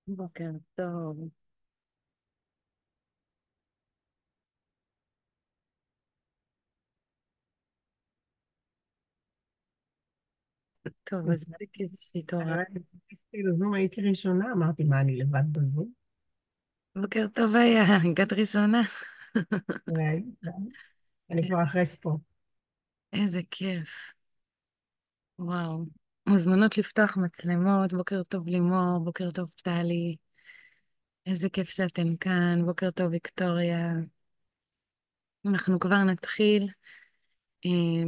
בוקר טוב. טוב, אז איזה כיף שהתעוררת. נכנסתי לזום, הייתי ראשונה, אמרתי, מה, אני לבד בזום? בוקר טוב היה, הגעת ראשונה. אולי, אני כבר אחרי ספורט. איזה כיף. וואו. מוזמנות לפתוח מצלמות. בוקר טוב לימור, בוקר טוב טלי. איזה כיף שאתם כאן. בוקר טוב ויקטוריה. אנחנו כבר נתחיל.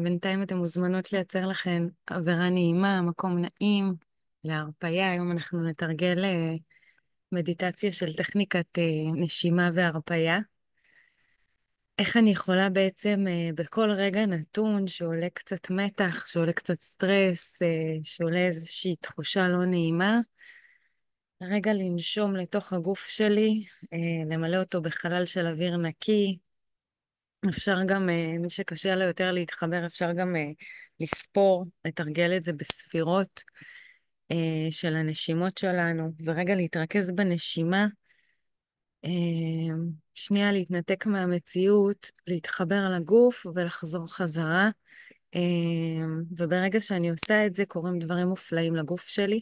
בינתיים אתן מוזמנות לייצר לכן אווירה נעימה, מקום נעים, להרפייה. היום אנחנו נתרגל מדיטציה של טכניקת נשימה והרפייה. איך אני יכולה בעצם בכל רגע נתון שעולה קצת מתח, שעולה קצת סטרס, שעולה איזושהי תחושה לא נעימה, רגע לנשום לתוך הגוף שלי, למלא אותו בחלל של אוויר נקי. אפשר גם, מי שקשה לו יותר להתחבר, אפשר גם לספור, לתרגל את זה בספירות של הנשימות שלנו, ורגע להתרכז בנשימה. שנייה להתנתק מהמציאות, להתחבר לגוף ולחזור חזרה. וברגע שאני עושה את זה, קורים דברים מופלאים לגוף שלי.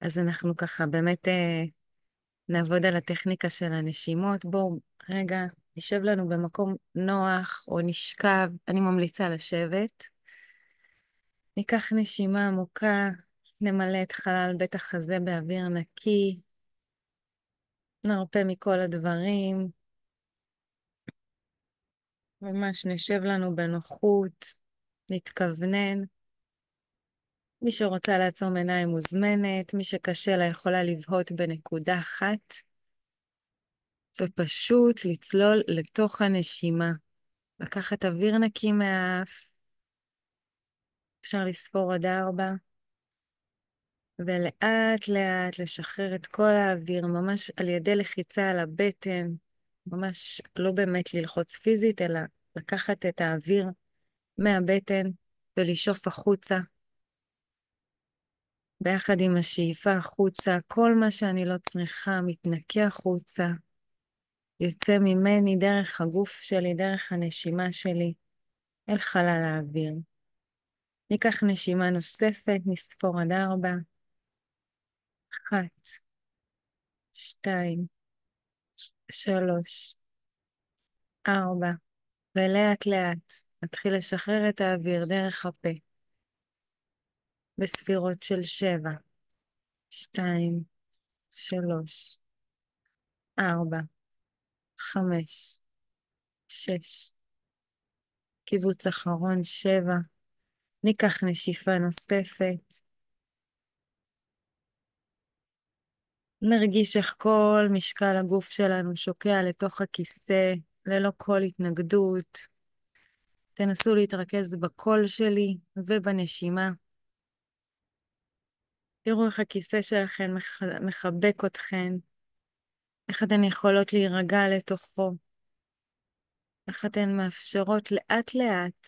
אז אנחנו ככה באמת נעבוד על הטכניקה של הנשימות. בואו רגע נשב לנו במקום נוח או נשכב. אני ממליצה לשבת. ניקח נשימה עמוקה, נמלא את חלל בית החזה באוויר נקי, נרפה מכל הדברים. ממש נשב לנו בנוחות, נתכוונן. מי שרוצה לעצום עיניים מוזמנת, מי שקשה לה יכולה לבהות בנקודה אחת, ופשוט לצלול לתוך הנשימה. לקחת אוויר נקי מהאף, אפשר לספור עד 4, ולאט לאט לשחרר את כל האוויר, ממש על ידי לחיצה על הבטן, ממש לא באמת ללחוץ פיזית, אלא לקחת את האוויר מהבטן ולשאוף החוצה. ביחד עם השאיפה החוצה, כל מה שאני לא צריכה מתנקה החוצה, יוצא ממני דרך הגוף שלי, דרך הנשימה שלי, אל חלל האוויר. ניקח נשימה נוספת, נספור עד 4, 1, 2, 3, 4, ולאט לאט נתחיל לשחרר את האוויר דרך הפה, בספירות של 7, 2, 3, 4, 5, 6, קיבוץ אחרון 7, ניקח נשיפה נוספת, נרגיש איך כל משקל הגוף שלנו שוקע לתוך הכיסא, ללא כל התנגדות. תנסו להתרכז בקול שלי ובנשימה. תראו איך הכיסא שלכם מחבק אתכן, איך אתן יכולות להירגע לתוכו, איך אתן מאפשרות לאט לאט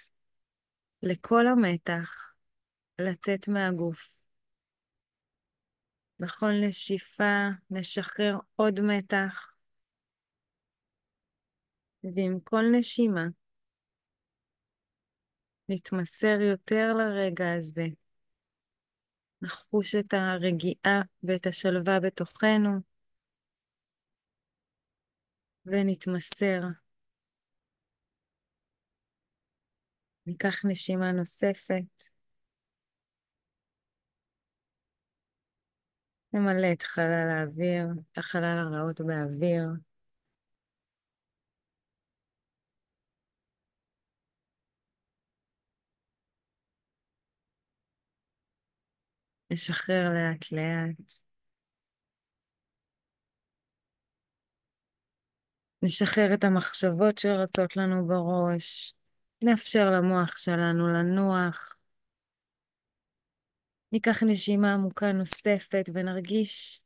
לכל המתח לצאת מהגוף. בכל נשיפה נשחרר עוד מתח, ועם כל נשימה נתמסר יותר לרגע הזה. נחוש את הרגיעה ואת השלווה בתוכנו, ונתמסר. ניקח נשימה נוספת, נמלא את חלל האוויר, את החלל הרעות באוויר. נשחרר לאט לאט. נשחרר את המחשבות שרצות לנו בראש. נאפשר למוח שלנו לנוח. ניקח נשימה עמוקה נוספת ונרגיש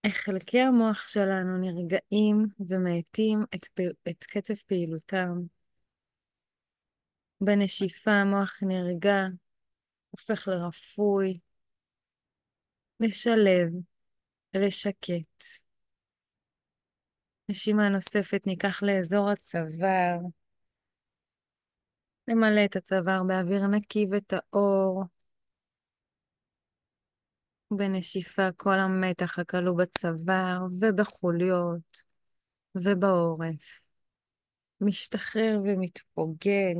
איך חלקי המוח שלנו נרגעים ומאטים את קצב פעילותם. בנשיפה המוח נרגע, הופך לרפוי, משלב, לשקט. נשימה נוספת ניקח לאזור הצוואר. נמלא את הצוואר באוויר נקי וטהור. בנשיפה כל המתח הכלוא בצוואר ובחוליות ובעורף. משתחרר ומתפוגג.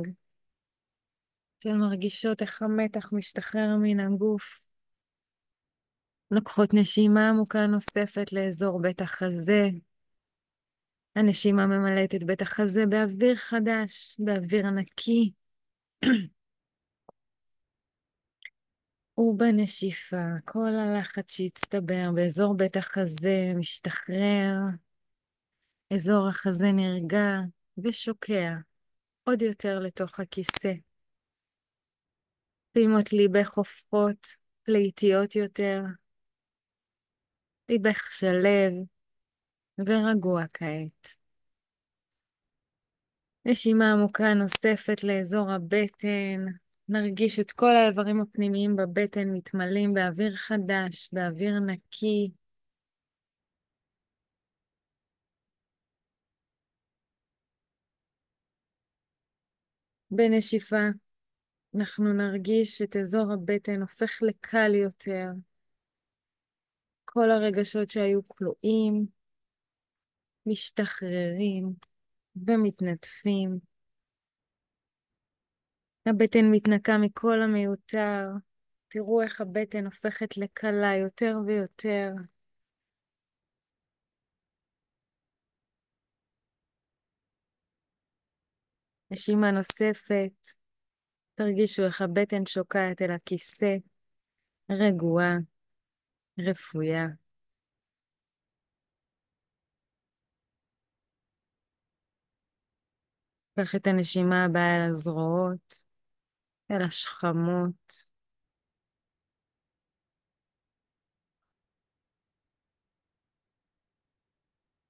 אתן מרגישות איך המתח משתחרר מן הגוף. לוקחות נשימה עמוקה נוספת לאזור בית החזה. הנשימה ממלאת את בית החזה באוויר חדש, באוויר נקי. ובנשיפה, כל הלחץ שהצטבר באזור בית החזה משתחרר. אזור החזה נרגע ושוקע עוד יותר לתוך הכיסא. פעימות ליבך הופכות לאיטיות יותר. ליבך שלב ורגוע כעת. נשימה עמוקה נוספת לאזור הבטן. נרגיש את כל האיברים הפנימיים בבטן מתמלאים באוויר חדש, באוויר נקי. בנשיפה אנחנו נרגיש את אזור הבטן הופך לקל יותר. כל הרגשות שהיו כלואים משתחררים ומתנדפים. הבטן מתנקה מכל המיותר. תראו איך הבטן הופכת לקלה יותר ויותר. נשימה נוספת. תרגישו איך הבטן שוקעת אל הכיסא, רגועה, רפויה. קח את הנשימה הבאה אל הזרועות, אל השכמות.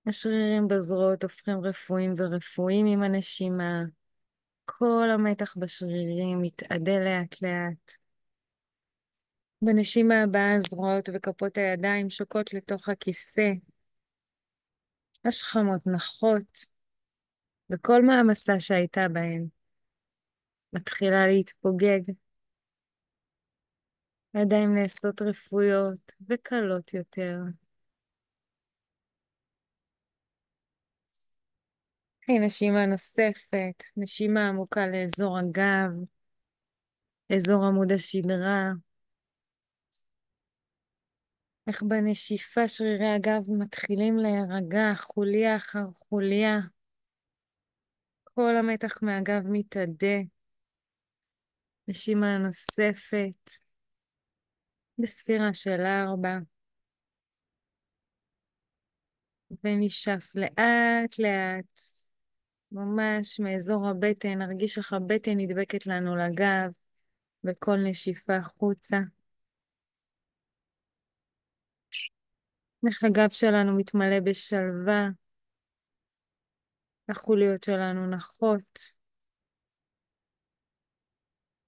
השרירים בזרועות הופכים רפואיים ורפואיים עם הנשימה. כל המתח בשרירים מתעדה לאט לאט. בנשימה הבאה הזרועות וכפות הידיים שוקעות לתוך הכיסא. השכמות נחות, וכל מעמסה שהייתה בהן מתחילה להתפוגג. הידיים נעשות רפויות וקלות יותר. קחי נשימה נוספת, נשימה עמוקה לאזור הגב, אזור עמוד השדרה. איך בנשיפה שרירי הגב מתחילים להירגע חוליה אחר חוליה. כל המתח מהגב מתאדה. נשימה נוספת, בספירה של 4. ונשאף לאט לאט, ממש מאזור הבטן. נרגיש איך הבטן נדבקת לנו לגב, בכל נשיפה החוצה. איך הגב שלנו מתמלא בשלווה. החוליות שלנו נחות.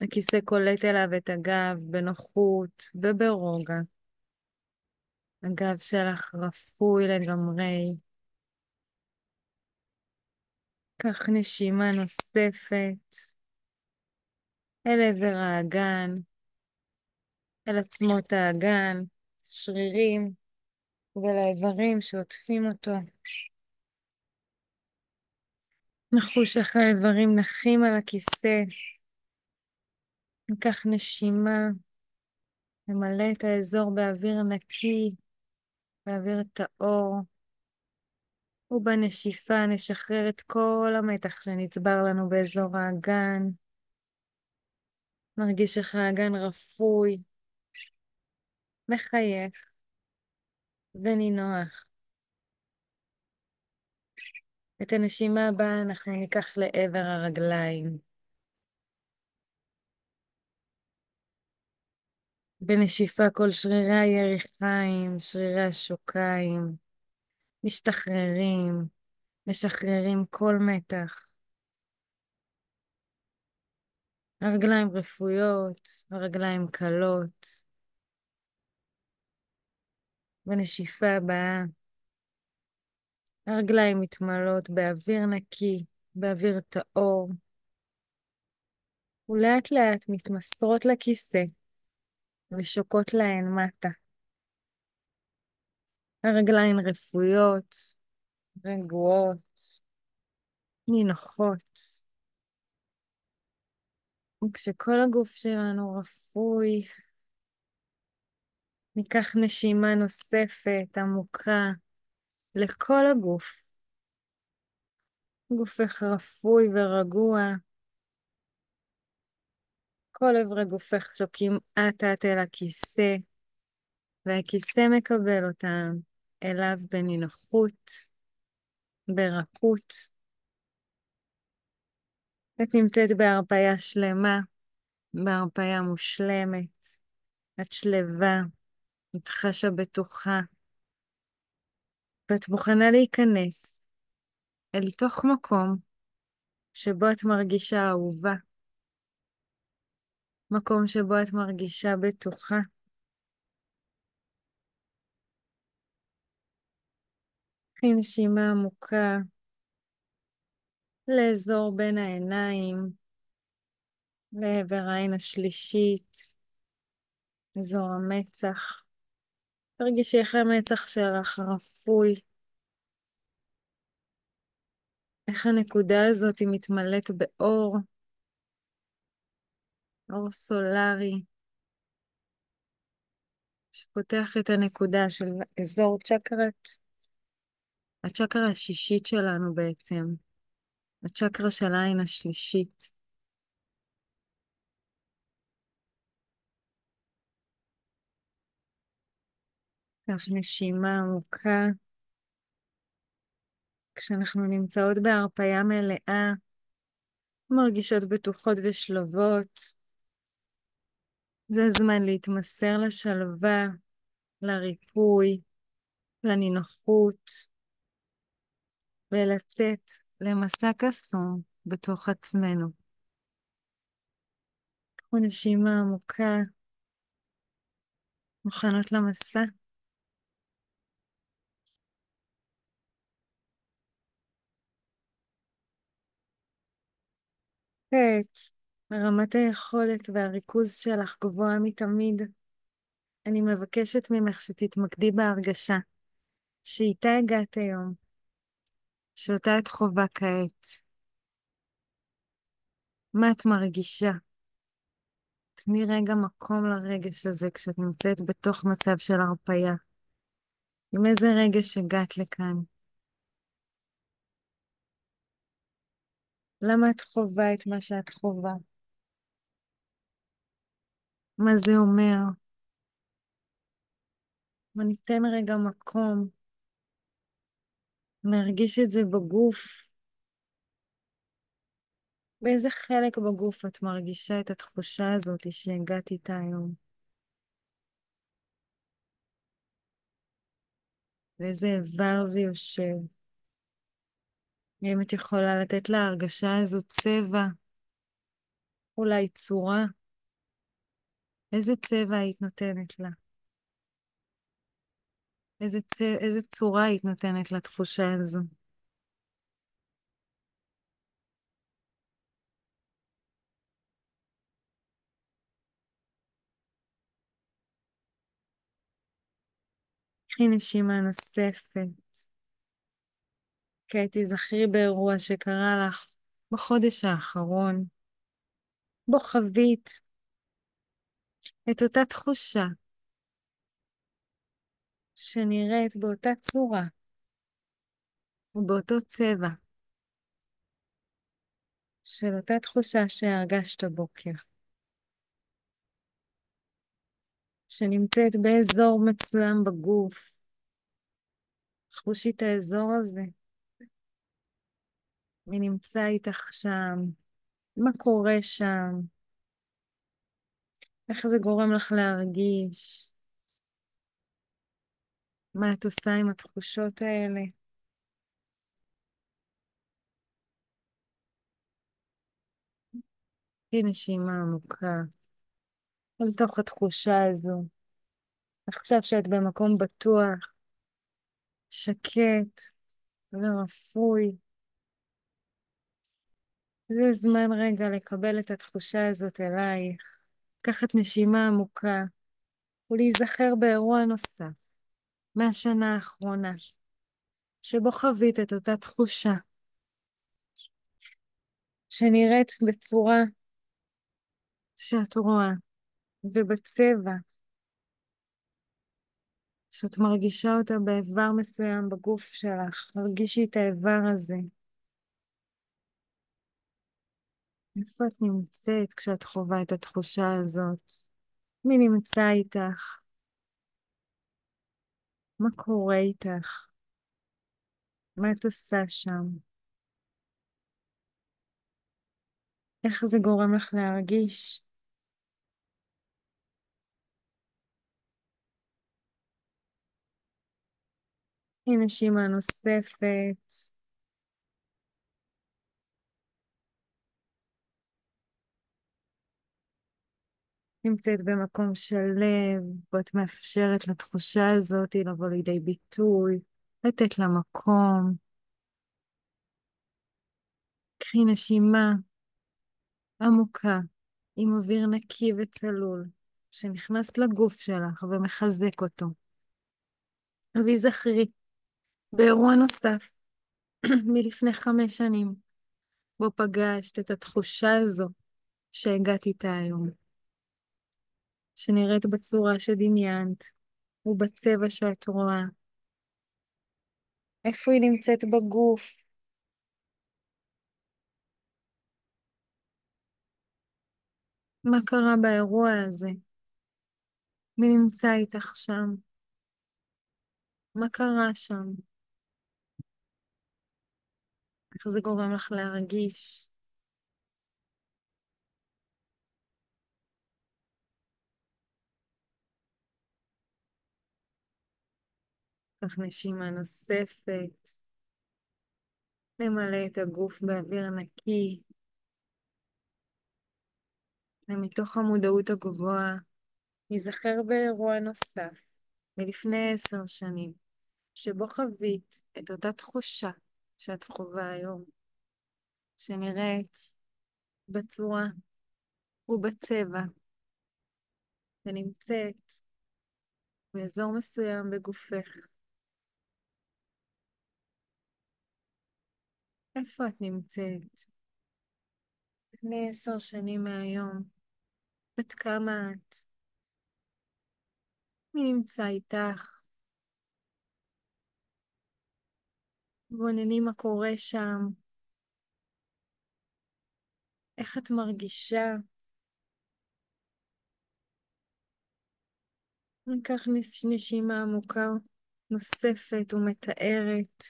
הכיסא קולט אליו את הגב בנוחות וברוגע. הגב שלך רפוי לגמרי. קח נשימה נוספת אל עבר האגן, אל עצמות האגן, שרירים ולאיברים שעוטפים אותו. נחוש איך האיברים נחים על הכיסא. ניקח נשימה, נמלא את האזור באוויר נקי, באוויר טהור, ובנשיפה נשחרר את כל המתח שנצבר לנו באזור האגן. נרגיש איך האגן רפוי, מחייך ונינוח. את הנשימה הבאה אנחנו ניקח לעבר הרגליים. בנשיפה כל שרירי הירכיים, שרירי השוקיים, משתחררים, משחררים כל מתח. הרגליים רפויות, הרגליים קלות. בנשיפה הבאה, הרגליים מתמלאות באוויר נקי, באוויר טהור, ולאט לאט מתמסרות לכיסא ושוקעות להן מטה. הרגליים רפויות, רגועות, נינוחות. וכשכל הגוף שלנו רפוי, ניקח נשימה נוספת עמוקה לכל הגוף. גופך רפוי ורגוע. כל אברי גופך שוקעים אט-אט אל הכיסא, והכיסא מקבל אותם אליו בנינוחות, ברכות. את נמצאת בהרפאיה שלמה, בהרפאיה מושלמת. את שלווה, את חשה בטוחה, ואת מוכנה להיכנס אל תוך מקום שבו את מרגישה אהובה, מקום שבו את מרגישה בטוחה. קחי נשימה עמוקה לאזור בין העיניים, לעבר העין השלישית, אזור המצח. תרגישי איך המצח שלך רפוי, איך הנקודה הזאת היא מתמלאת באור, אור סולרי, שפותח את הנקודה של אזור הצ'קרה השישית שלנו בעצם, הצ'קרה של העין השלישית. קח נשימה עמוקה. כשאנחנו נמצאות בהרפאיה מלאה, מרגישות בטוחות ושלוות, זה הזמן להתמסר לשלווה, לריפוי, לנינוחות, ולצאת למסע קסום בתוך עצמנו. קחו נשימה עמוקה, מוכנות למסע. כעת, רמת היכולת והריכוז שלך גבוהה מתמיד. אני מבקשת ממך שתתמקדי בהרגשה שאיתה הגעת היום, שאותה את חובה כעת. מה את מרגישה? תני רגע מקום לרגש הזה כשאת נמצאת בתוך מצב של הרפאיה. עם איזה רגש הגעת לכאן? למה את חובה את מה שאת חובה? מה זה אומר? וניתן רגע מקום, נרגיש את זה בגוף. באיזה חלק בגוף את מרגישה את התחושה הזאת שהגעת איתה היום? באיזה איבר זה יושב? אם את יכולה לתת להרגשה הזו צבע, אולי צורה, איזה צבע היית נותנת לה? איזה צורה היית נותנת לתחושה הזו? קחי נשימה נוספת. כעת תיזכרי באירוע שקרה לך בחודש האחרון, בו חווית את אותה תחושה שנראית באותה צורה ובאותו צבע של אותה תחושה שהרגשת הבוקר, שנמצאת באזור מסוים בגוף. חושי את האזור הזה, מי נמצא איתך שם, מה קורה שם, איך זה גורם לך להרגיש, מה את עושה עם התחושות האלה. קחי נשימה עמוקה אל תוך התחושה הזו, עכשיו שאת במקום בטוח, שקט ורפוי, זה זמן רגע לקבל את התחושה הזאת אלייך, לקחת נשימה עמוקה ולהיזכר באירוע נוסף מהשנה האחרונה, שבו חווית את אותה תחושה, שנראית בצורה שאת רואה, ובצבע, שאת מרגישה אותה באיבר מסוים בגוף שלך. הרגישי את האיבר הזה. איפה את נמצאת כשאת חווה את התחושה הזאת? מי נמצא איתך? מה קורה איתך? מה את עושה שם? איך זה גורם לך להרגיש? הנה נשימה נוספת. נמצאת במקום שלב, ואת מאפשרת לתחושה הזאת לבוא לידי ביטוי, לתת לה מקום. קחי נשימה עמוקה, עם אוויר נקי וצלול, שנכנס לגוף שלך ומחזק אותו. והיזכרי באירוע נוסף מלפני 5 שנים, בו פגשת את התחושה הזו שהגעת איתה היום, שנראית בצורה שדמיינת ובצבע שאת רואה. איפה היא נמצאת בגוף? מה קרה באירוע הזה? מי נמצא איתך שם? מה קרה שם? איך זה גורם לך להרגיש? קח נשימה נוספת. נמלא את הגוף באוויר נקי, ומתוך המודעות הגבוהה, ניזכר באירוע נוסף מלפני 10 שנים, שבו חווית את אותה תחושה שאת חווה היום, שנראית בצורה ובצבע, ונמצאת באזור מסוים בגופך. איפה את נמצאת? לפני 10 שנים מהיום, בת כמה את? מי נמצא איתך? בונני מה קורה שם. איך את מרגישה? ניקח נשימה עמוקה נוספת ומתארת,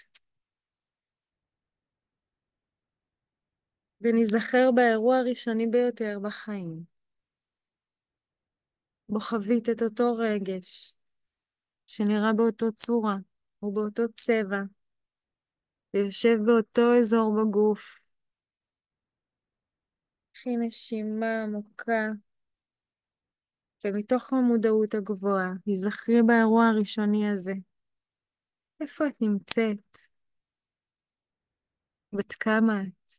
וניזכר באירוע הראשוני ביותר בחיים, בו חווית את אותו רגש, שנראה באותו צורה ובאותו צבע, ויושב באותו אזור בגוף. קחי נשימה עמוקה, ומתוך המודעות הגבוהה, היזכרי באירוע הראשוני הזה. איפה את נמצאת? בת כמה את?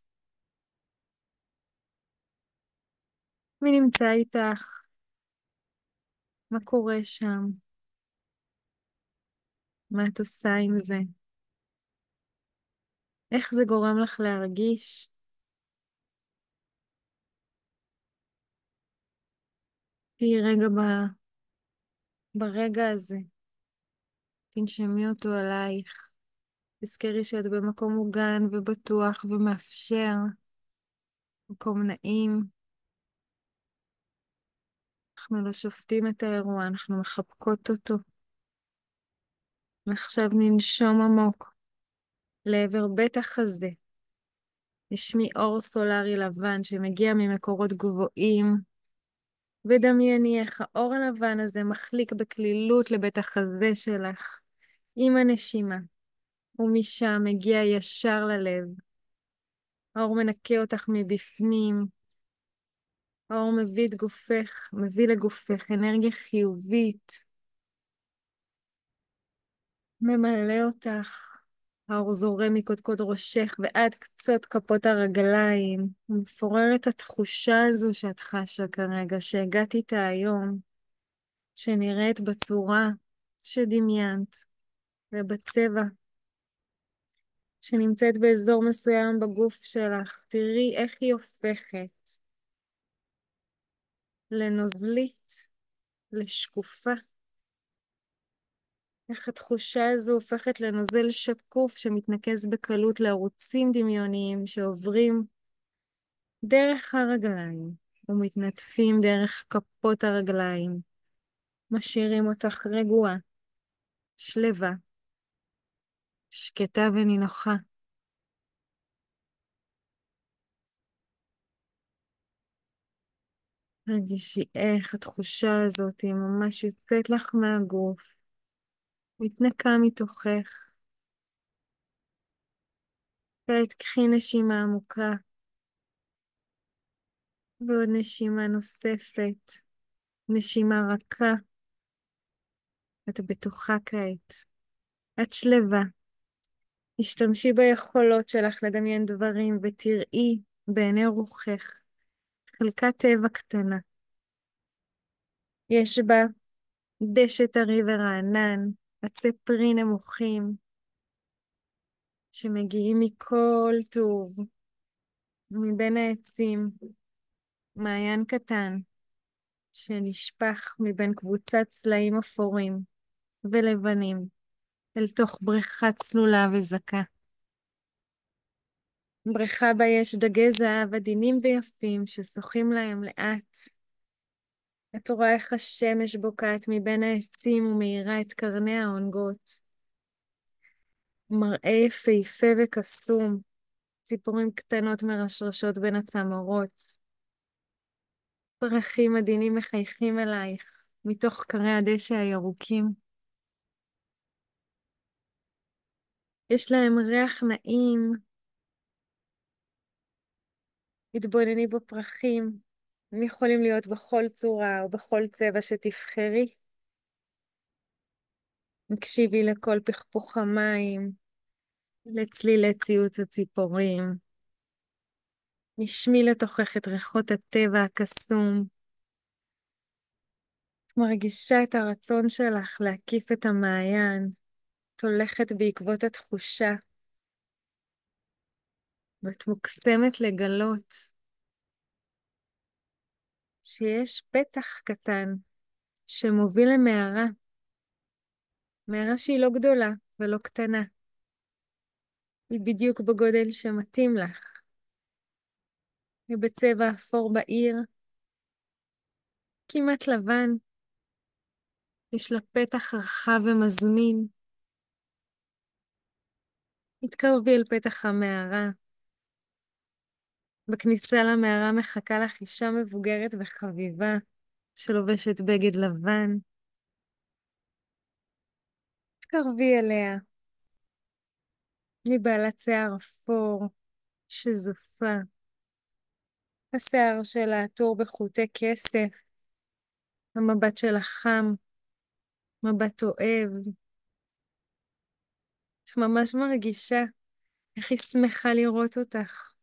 מי נמצא איתך? מה קורה שם? מה את עושה עם זה? איך זה גורם לך להרגיש? תהיי רגע ברגע הזה. תנשמי אותו עלייך. תזכרי שאת במקום מוגן ובטוח ומאפשר, מקום נעים. אנחנו לא שופטים את האירוע, אנחנו מחבקות אותו. ועכשיו ננשום עמוק לעבר בית החזה. נשמי אור סולרי לבן שמגיע ממקורות גבוהים, ודמייני איך האור הלבן הזה מחליק בקלילות לבית החזה שלך, עם הנשימה, ומשם מגיע ישר ללב. האור מנקה אותך מבפנים, האור מביא לגופך אנרגיה חיובית, ממלא אותך. האור זורם מקודקוד ראשך ועד קצות כפות הרגליים. מפורר את התחושה הזו שאת חשה כרגע, שהגעת איתה היום, שנראית בצורה שדמיינת ובצבע שנמצאת באזור מסוים בגוף שלך. תראי איך היא הופכת לנוזלית, לשקופה. איך התחושה הזו הופכת לנוזל שקוף שמתנקז בקלות לערוצים דמיוניים שעוברים דרך הרגליים ומתנדפים דרך כפות הרגליים, משאירים אותך רגועה, שלווה, שקטה ונינוחה. הרגישי איך התחושה הזאת היא ממש יוצאת לך מהגוף, מתנקה מתוכך. כעת קחי נשימה עמוקה ועוד נשימה נוספת, נשימה רכה. את בטוחה כעת, את שלווה. השתמשי ביכולות שלך לדמיין דברים ותראי בעיני רוחך חלקת טבע קטנה. יש בה דשא טרי ורענן, עצי פרי נמוכים שמגיעים מכל טוב, מבין העצים, מעיין קטן שנשפך מבין קבוצת צלעים אפורים ולבנים אל תוך בריכה צלולה וזכה. בריכה בה יש דגי זהב עדינים ויפים ששוחים להם לאט. את רואה איך השמש בוקעת מבין העצים ומאירה את קרני העונגות. מראה יפהפה וקסום, ציפורים קטנות מרשרשות בין הצמרות. פרחים עדינים מחייכים אלייך מתוך קרי הדשא הירוקים. יש להם ריח נעים. התבונני בפרחים, הם יכולים להיות בכל צורה או בכל צבע שתבחרי. הקשיבי לכל פכפוך המים, לצלילי ציוץ הציפורים. נשמי לתוכך את ריחות הטבע הקסום. את מרגישה את הרצון שלך להקיף את המעיין. את הולכת בעקבות התחושה. ואת מוקסמת לגלות שיש פתח קטן שמוביל למערה. מערה שהיא לא גדולה ולא קטנה. היא בדיוק בגודל שמתאים לך. היא בצבע אפור בהיר, כמעט לבן. יש לה פתח רחב ומזמין. התקרבי אל פתח המערה. בכניסה למערה מחכה לך אישה מבוגרת וחביבה, שלובשת בגד לבן. התקרבי אליה. היא בעלת שיער אפור שזופה. השיער שלה עטור בחוטי כסף. המבט שלה חם, מבט אוהב. את ממש מרגישה איך היא שמחה לראות אותך.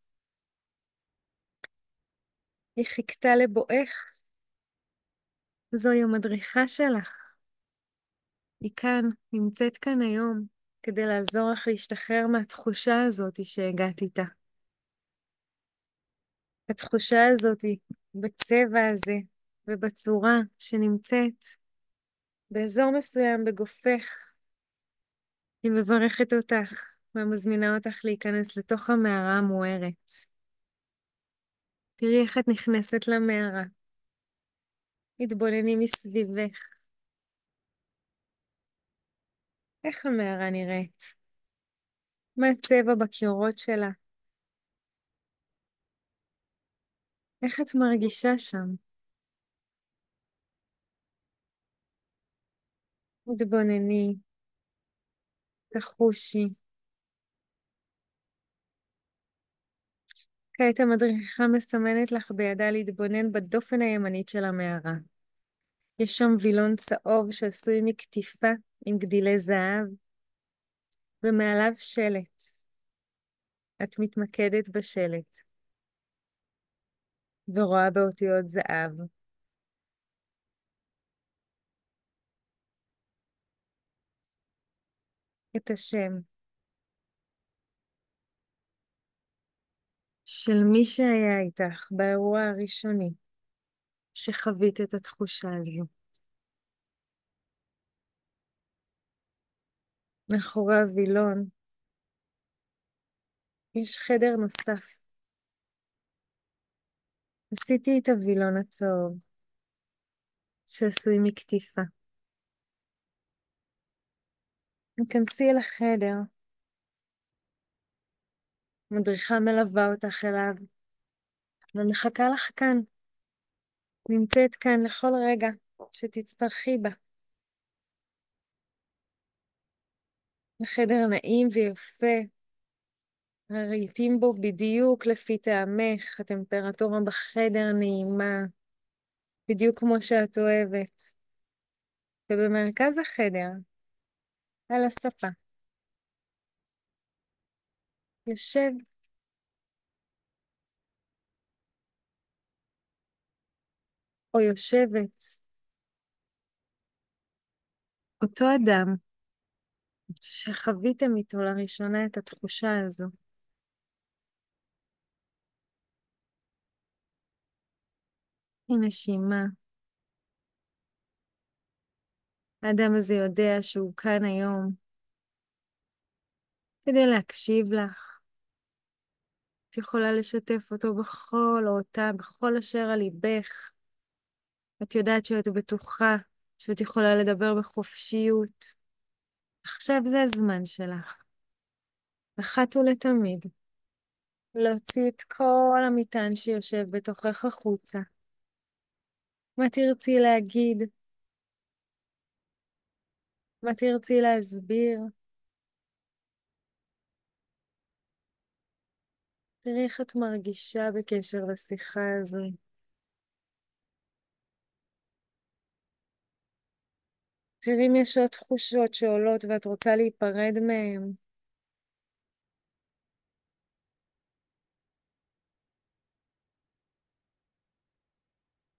היא חיכתה לבואך. זוהי המדריכה שלך. היא כאן, נמצאת כאן היום, כדי לעזור לך להשתחרר מהתחושה הזאת שהגעת איתה. התחושה הזאת בצבע הזה ובצורה שנמצאת באזור מסוים בגופך. היא מברכת אותך ומזמינה אותך להיכנס לתוך המערה המוארת. תראי איך את נכנסת למערה. התבונני מסביבך. איך המערה נראית? מה הצבע בקירות שלה? איך את מרגישה שם? התבונני, תחושי. כעת המדריכה מסמנת לך בידה להתבונן בדופן הימנית של המערה. יש שם וילון צהוב שעשוי מקטיפה עם גדילי זהב. ומעליו שלט. את מתמקדת בשלט, ורואה באותיות זהב את השם של מי שהיה איתך באירוע הראשוני שחווית את התחושה הזו. מאחורי הווילון יש חדר נוסף. עשיתי את הווילון הצהוב שעשוי מקטיפה. נכנסי אל החדר, מדריכה מלווה אותך אליו, ומחכה לך כאן. נמצאת כאן לכל רגע שתצטרכי בה. החדר נעים ויפה, הרהיטים בו בדיוק לפי טעמך, הטמפרטורה בחדר נעימה, בדיוק כמו שאת אוהבת. ובמרכז החדר, על הספה, יושב או יושבת אותו אדם שחוויתם איתו לראשונה את התחושה הזו. היא נשימה. האדם הזה יודע שהוא כאן היום כדי להקשיב לך. את יכולה לשתף אותו בכל או אותה, בכל אשר על ליבך. את יודעת שאת בטוחה, שאת יכולה לדבר בחופשיות. עכשיו זה הזמן שלך, אחת ולתמיד, להוציא את כל המטען שיושב בתוכך החוצה. מה תרצי להגיד? מה תרצי להסביר? תראי איך את מרגישה בקשר לשיחה הזו. תראי אם יש עוד תחושות שעולות ואת רוצה להיפרד מהן.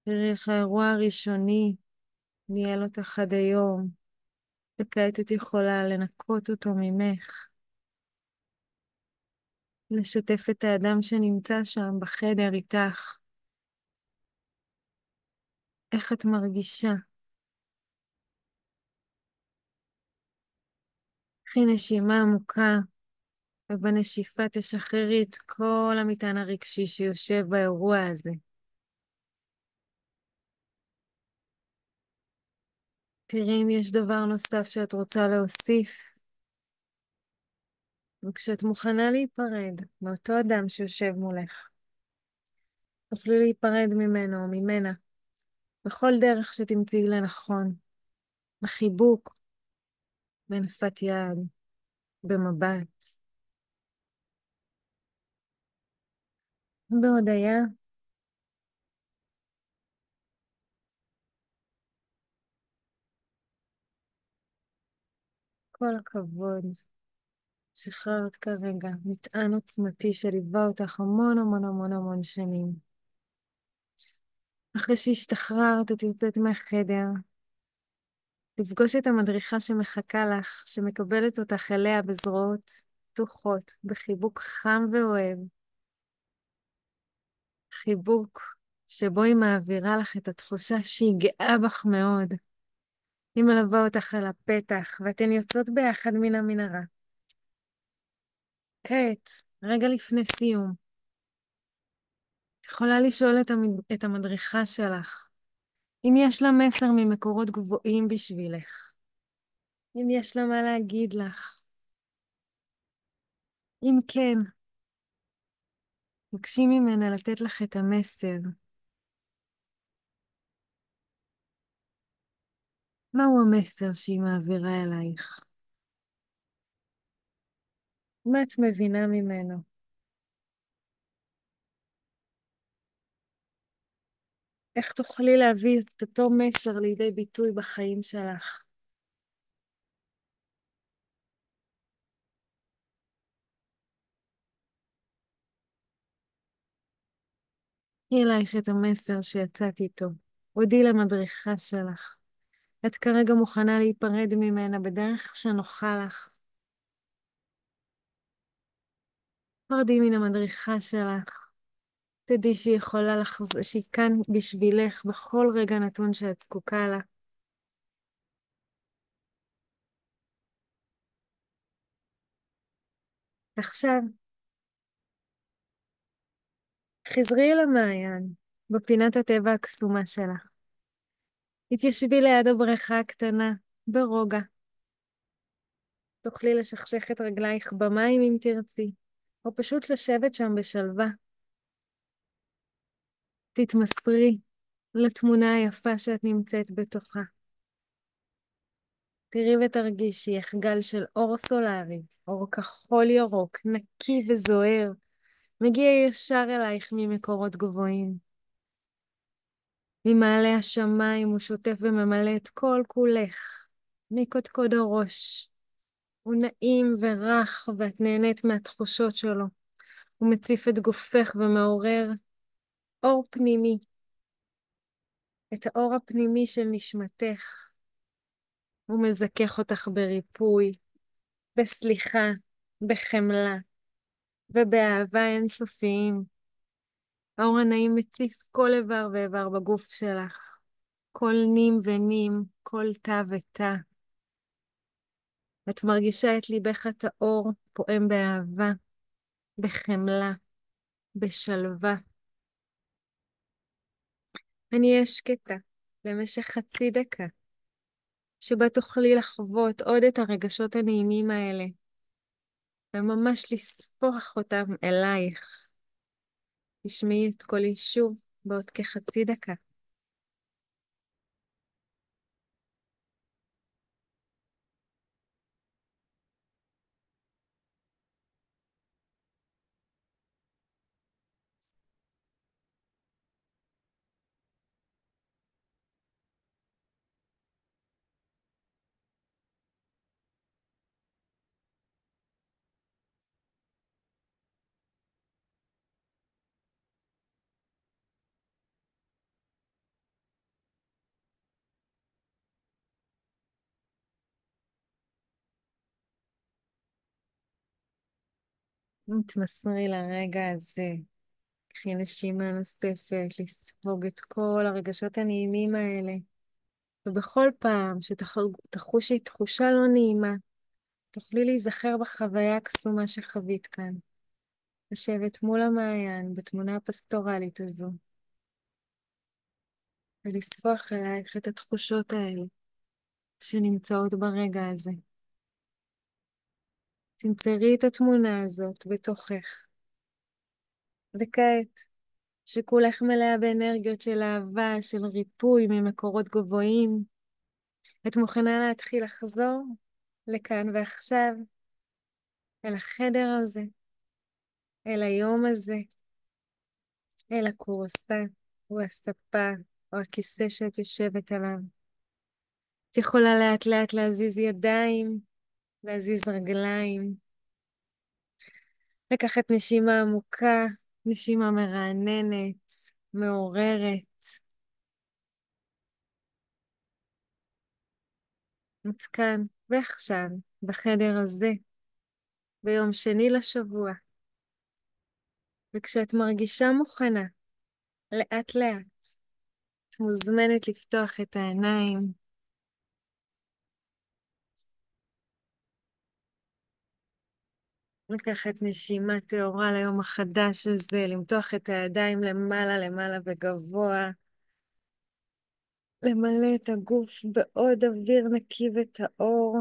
תראי איך האירוע הראשוני ניהל אותך עד היום, וכעת את יכולה לנקות אותו ממך. לשתף את האדם שנמצא שם בחדר איתך. איך את מרגישה? קחי נשימה עמוקה, ובנשיפה תשחררי את כל המטען הרגשי שיושב באירוע הזה. תראי אם יש דבר נוסף שאת רוצה להוסיף. וכשאת מוכנה להיפרד מאותו אדם שיושב מולך, תוכלי להיפרד ממנו או ממנה בכל דרך שתמצאי לנכון. בחיבוק, בנפת יד, במבט, בהודיה. כל הכבוד. שחררת כרגע מטען עוצמתי שליווה אותך המון המון המון המון שנים. אחרי שהשתחררת, את יוצאת מהחדר, לפגוש את המדריכה שמחכה לך, שמקבלת אותך אליה בזרועות פתוחות, בחיבוק חם ואוהב. חיבוק שבו היא מעבירה לך את התחושה שהיא גאה בך מאוד. היא מלווה אותך אל הפתח, ואתן יוצאות ביחד מן המנהרה. כעת, רגע לפני סיום, את יכולה לשאול את המדריכה שלך, אם יש לה מסר ממקורות גבוהים בשבילך, אם יש לה מה להגיד לך. אם כן, בקשי ממנה לתת לך את המסר. מהו המסר שהיא מעבירה אלייך? מה את מבינה ממנו? איך תוכלי להביא את אותו מסר לידי ביטוי בחיים שלך? קחי אלייך את המסר שיצאת איתו. הודי למדריכה שלך. את כרגע מוכנה להיפרד ממנה בדרך שנוחה לך. פרדי מן המדריכה שלך. תדעי שהיא יכולה לחזור, שהיא כאן בשבילך בכל רגע נתון שאת זקוקה לה. עכשיו, חזרי אל המעיין, בפינת הטבע הקסומה שלך. התיישבי ליד הבריכה הקטנה, ברוגע. תוכלי לשכשך את רגלייך במים אם תרצי, או פשוט לשבת שם בשלווה. תתמסרי לתמונה היפה שאת נמצאת בתוכה. תראי ותרגישי איך גל של אור סולרי, אור כחול ירוק, נקי וזוהר, מגיע ישר אלייך ממקורות גבוהים. ממעלה השמיים הוא שוטף וממלא את כל כולך, מקודקוד הראש. הוא נעים ורך ואת נהנית מהתחושות שלו. הוא מציף את גופך ומעורר אור פנימי, את האור הפנימי של נשמתך. הוא מזכך אותך בריפוי, בסליחה, בחמלה ובאהבה אינסופיים. האור הנעים מציף כל איבר ואיבר בגוף שלך, כל נים ונים, כל תא ותא. את מרגישה את ליבך הטהור פועם באהבה, בחמלה, בשלווה. אני אהיה שקטה למשך חצי דקה, שבה תוכלי לחוות עוד את הרגשות הנעימים האלה, וממש לספוח אותם אלייך. תשמעי את קולי שוב בעוד כחצי דקה. תמסרי לרגע הזה, קחי נשימה נוספת, לספוג את כל הרגשות הנעימים האלה, ובכל פעם שתחושי תחושה לא נעימה, תוכלי להיזכר בחוויה הקסומה שחווית כאן. לשבת מול המעיין בתמונה הפסטורלית הזו, ולספוח אלייך את התחושות האלה שנמצאות ברגע הזה. תמצרי את התמונה הזאת בתוכך. וכעת, שכולך מלאה באנרגיות של אהבה, של ריפוי ממקורות גבוהים, את מוכנה להתחיל לחזור לכאן ועכשיו, אל החדר הזה, אל היום הזה, אל הכורסה, או הספה, או הכיסא שאת יושבת עליו. את יכולה לאט לאט להזיז ידיים, להזיז רגליים, לקחת נשימה עמוקה, נשימה מרעננת, מעוררת. את כאן ועכשיו, בחדר הזה, ביום שני לשבוע. וכשאת מרגישה מוכנה, לאט לאט, את מוזמנת לפתוח את העיניים, לקחת נשימה טהורה ליום החדש הזה, למתוח את הידיים למעלה למעלה וגבוה, למלא את הגוף בעוד אוויר נקי וטהור,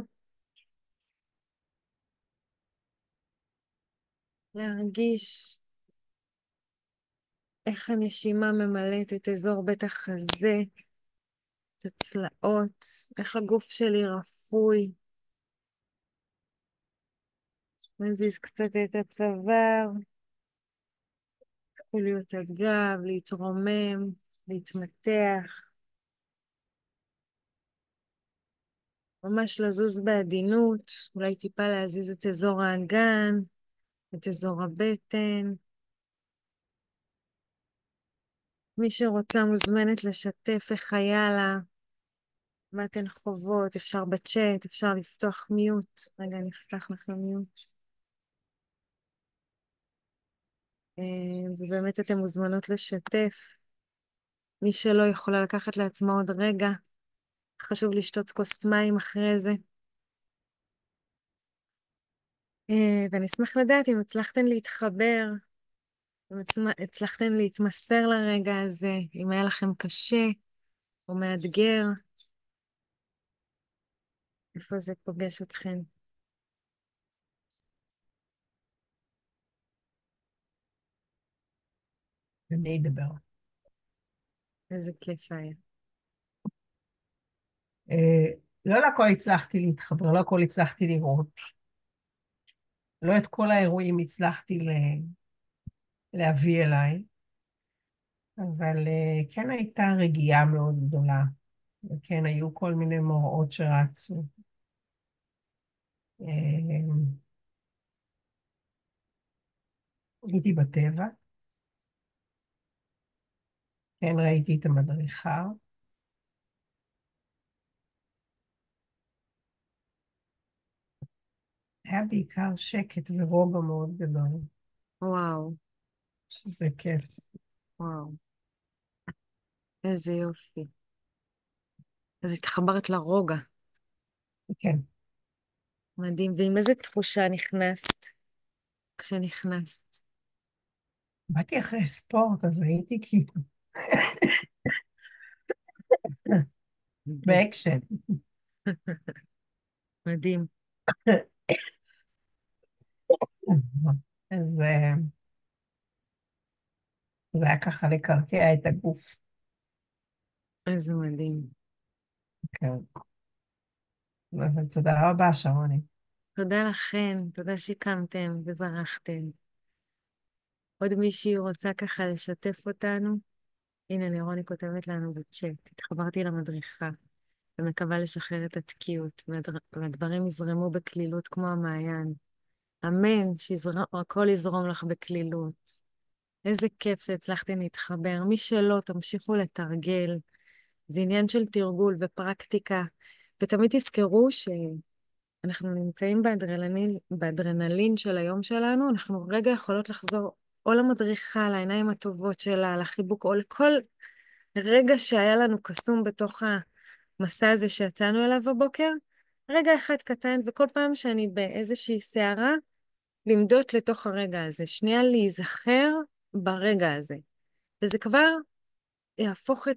להרגיש איך הנשימה ממלאת את אזור בית החזה, את הצלעות, איך הגוף שלי רפוי. נזיז קצת את הצוואר, חוליות הגב, להתרומם, להתמתח, ממש לזוז בעדינות, אולי טיפה להזיז את אזור האגן, את אזור הבטן. מי שרוצה מוזמנת לשתף איך היה לה, מה אתן חוות, אפשר בצ'אט, אפשר לפתוח מיוט. רגע, נפתח לכם מיוט. ובאמת אתן מוזמנות לשתף. מי שלא יכולה לקחת לעצמה עוד רגע, חשוב לשתות כוס מים אחרי זה. ואני אשמח לדעת אם הצלחתן להתחבר, אם הצלחתן להתמסר לרגע הזה, אם היה לכם קשה או מאתגר, איפה זה פוגש אתכן. אני אדבר. איזה כיף היה. אה, לא לכל הצלחתי להתחבר, לא הכל הצלחתי לראות. לא את כל האירועים הצלחתי להביא אליי, אבל כן הייתה רגיעה מאוד גדולה, וכן היו כל מיני מראות שרצו. אה, הייתי בטבע, כן ראיתי את המדריכה, היה בעיקר שקט ורוגע מאוד גדול, וואו, שזה כיף. וואו, איזה יופי. אז התחברת לרוגע. כן, מדהים. ועם איזה תחושה נכנסת כשנכנסת? באתי אחרי ספורט, אז הייתי כאילו מדהים. באקשן. מדהים. אז זה היה ככה לקרקע את הגוף. איזה מדהים. כן. אבל תודה רבה, שרוני. תודה לכן, תודה שקמתם וזרחתם. עוד מישהי רוצה ככה לשתף אותנו? הנה, לירוני כותבת לנו בצ'אט. התחברתי למדריכה ומקווה לשחרר את התקיעות, והדברים יזרמו בקלילות כמו המעיין. אמן, שהכל יזרום לך בקלילות. איזה כיף שהצלחתם להתחבר. מי שלא, תמשיכו לתרגל. זה עניין של תרגול ופרקטיקה. ותמיד תזכרו שאנחנו נמצאים באדרנלין של היום שלנו, אנחנו רגע יכולות לחזור או למדריכה, לעיניים הטובות שלה, לחיבוק, או לכל רגע שהיה לנו קסום בתוך המסע הזה שיצאנו אליו בבוקר. רגע אחד קטן, וכל פעם שאני באיזושהי סערה, למדות לתוך הרגע הזה, שנייה להיזכר ברגע הזה. וזה כבר יהפוך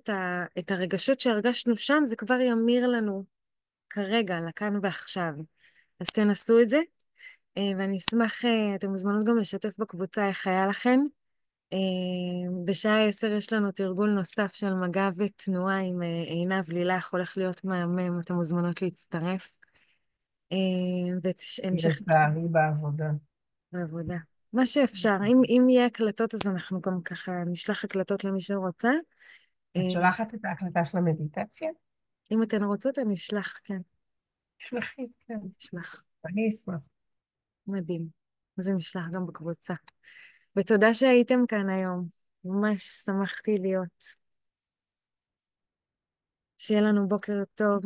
את הרגשות שהרגשנו שם, זה כבר ימיר לנו כרגע, לכאן ועכשיו. אז תנסו את זה, ואני אשמח, אתם מוזמנות גם לשתף בקבוצה איך היה לכם. בשעה 10 יש לנו תרגול נוסף של מגע ותנועה עם עינב לילך, הולך להיות מהמם, אתם מוזמנות להצטרף. והמשך לצערי בעבודה. בעבודה. מה שאפשר. אם יהיה הקלטות, אז אנחנו גם ככה נשלח הקלטות למי שרוצה. אה, את שולחת את ההקלטה של המדיטציה? אם אתן רוצות, אני אשלח, כן, שלחי, כן. אשלח. אני אשמח. מדהים. אז אני אשלח גם בקבוצה. ותודה שהייתם כאן היום. ממש שמחתי להיות. שיהיה לנו בוקר טוב.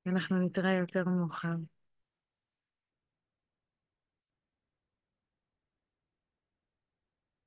אנחנו נתראה יותר מאוחר.